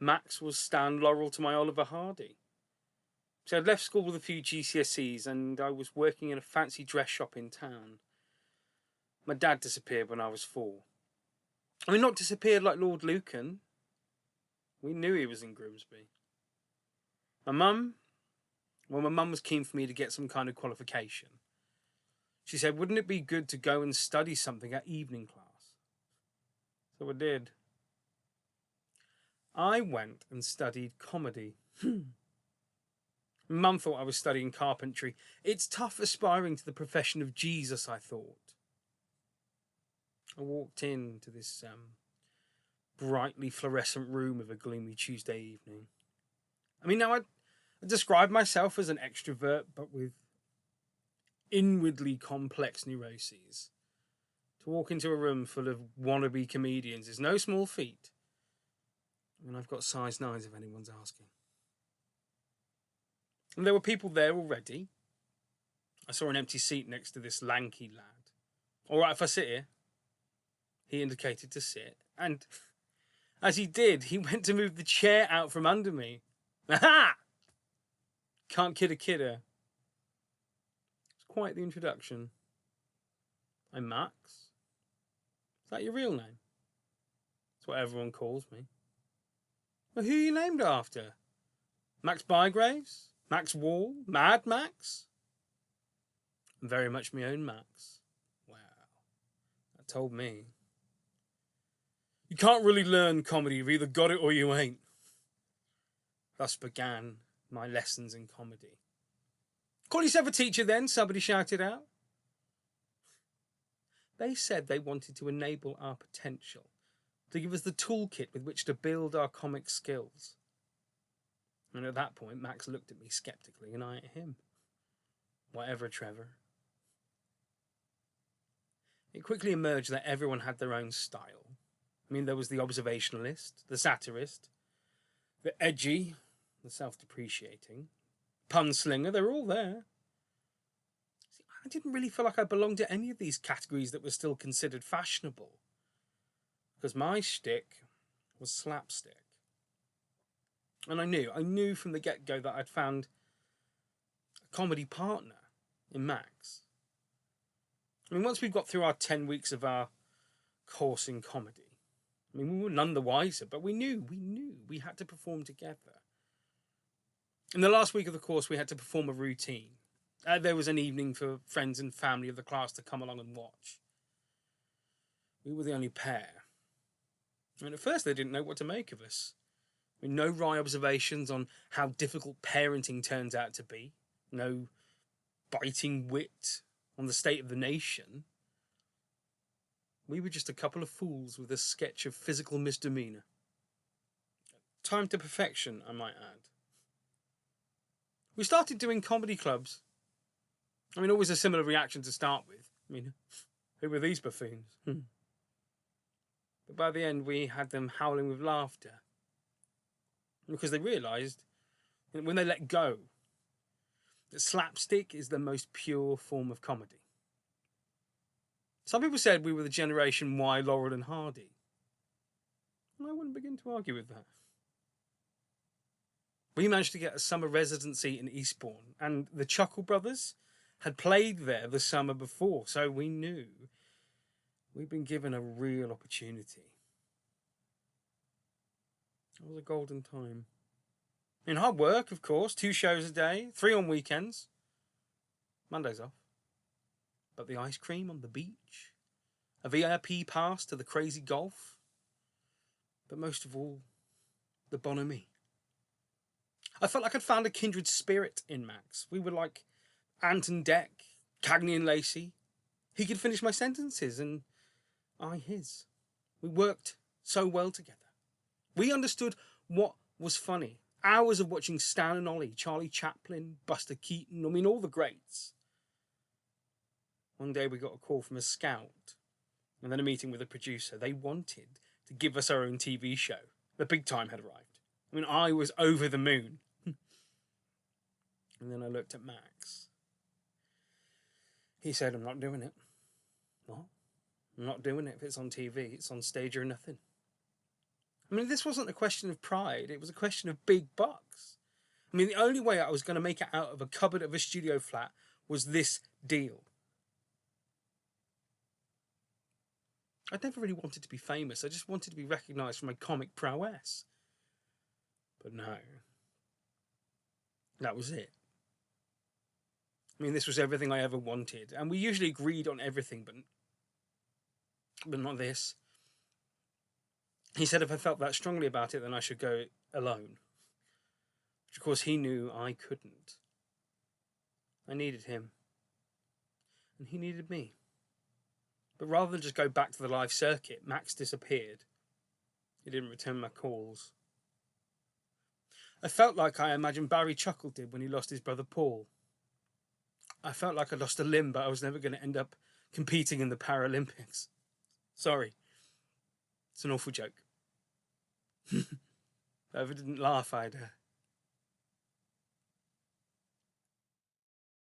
Max was Stan Laurel to my Oliver Hardy. So I'd left school with a few GCSEs and I was working in a fancy dress shop in town. My dad disappeared when I was 4. I mean, not disappeared like Lord Lucan. We knew he was in Grimsby. My mum was keen for me to get some kind of qualification. She said, wouldn't it be good to go and study something at evening class? So I did. I went and studied comedy. Mum thought I was studying carpentry. It's tough aspiring to the profession of Jesus, I thought. I walked into this brightly fluorescent room of a gloomy Tuesday evening. I mean, now I describe myself as an extrovert, but with inwardly complex neuroses. To walk into a room full of wannabe comedians is no small feat. I mean, I've got size 9s if anyone's asking. And there were people there already. I saw an empty seat next to this lanky lad. All right, if I sit here. He indicated to sit. And as he did, he went to move the chair out from under me. Aha! Can't kid a kidder. It's quite the introduction. I'm Max. Is that your real name? That's what everyone calls me. Well, who are you named after? Max Bygraves? Max Wall? Mad Max? I'm very much my own Max. Wow. That told me. You can't really learn comedy. You've either got it or you ain't. Thus began my lessons in comedy. Call yourself a teacher then, somebody shouted out. They said they wanted to enable our potential, to give us the toolkit with which to build our comic skills. And at that point, Max looked at me skeptically and I at him. Whatever, Trevor. It quickly emerged that everyone had their own style. I mean, there was the observationalist, the satirist, the edgy, the self-depreciating, pun slinger, they were all there. See, I didn't really feel like I belonged to any of these categories that were still considered fashionable. Because my shtick was slapstick. And I knew from the get-go that I'd found a comedy partner in Max. I mean, once we got through our 10 weeks of our course in comedy, I mean, we were none the wiser, but we knew we had to perform together. In the last week of the course, we had to perform a routine. There was an evening for friends and family of the class to come along and watch. We were the only pair. I mean, at first they didn't know what to make of us. I mean, no wry observations on how difficult parenting turns out to be. No biting wit on the state of the nation. We were just a couple of fools with a sketch of physical misdemeanor. Time to perfection, I might add. We started doing comedy clubs. I mean, always a similar reaction to start with. I mean, who were these buffoons? But by the end, we had them howling with laughter. Because they realised, when they let go, that slapstick is the most pure form of comedy. Some people said we were the generation Y, Laurel and Hardy. And I wouldn't begin to argue with that. We managed to get a summer residency in Eastbourne, and the Chuckle Brothers had played there the summer before, so we knew we'd been given a real opportunity. It was a golden time. In hard work, of course, 2 shows a day, 3 on weekends. Mondays off. But the ice cream on the beach, a VIP pass to the crazy golf, but most of all, the bonhomie. I felt like I'd found a kindred spirit in Max. We were like Ant and Dec, Cagney and Lacey. He could finish my sentences and I his. We worked so well together. We understood what was funny. Hours of watching Stan and Ollie, Charlie Chaplin, Buster Keaton, I mean all the greats. One day we got a call from a scout and then a meeting with a producer. They wanted to give us our own TV show. The big time had arrived. I mean, I was over the moon. And then I looked at Max. He said, I'm not doing it. What? I'm not doing it if it's on TV. It's on stage or nothing. I mean, this wasn't a question of pride. It was a question of big bucks. I mean, the only way I was going to make it out of a cupboard of a studio flat was this deal. I never really wanted to be famous. I just wanted to be recognised for my comic prowess. But no. That was it. I mean, this was everything I ever wanted. And we usually agreed on everything, but not this. He said if I felt that strongly about it, then I should go alone. Which, of course, he knew I couldn't. I needed him. And he needed me. But rather than just go back to the live circuit, Max disappeared. He didn't return my calls. I felt like I imagined Barry Chuckle did when he lost his brother Paul. I felt like I lost a limb, but I was never going to end up competing in the Paralympics. Sorry. It's an awful joke. If I didn't laugh, I'd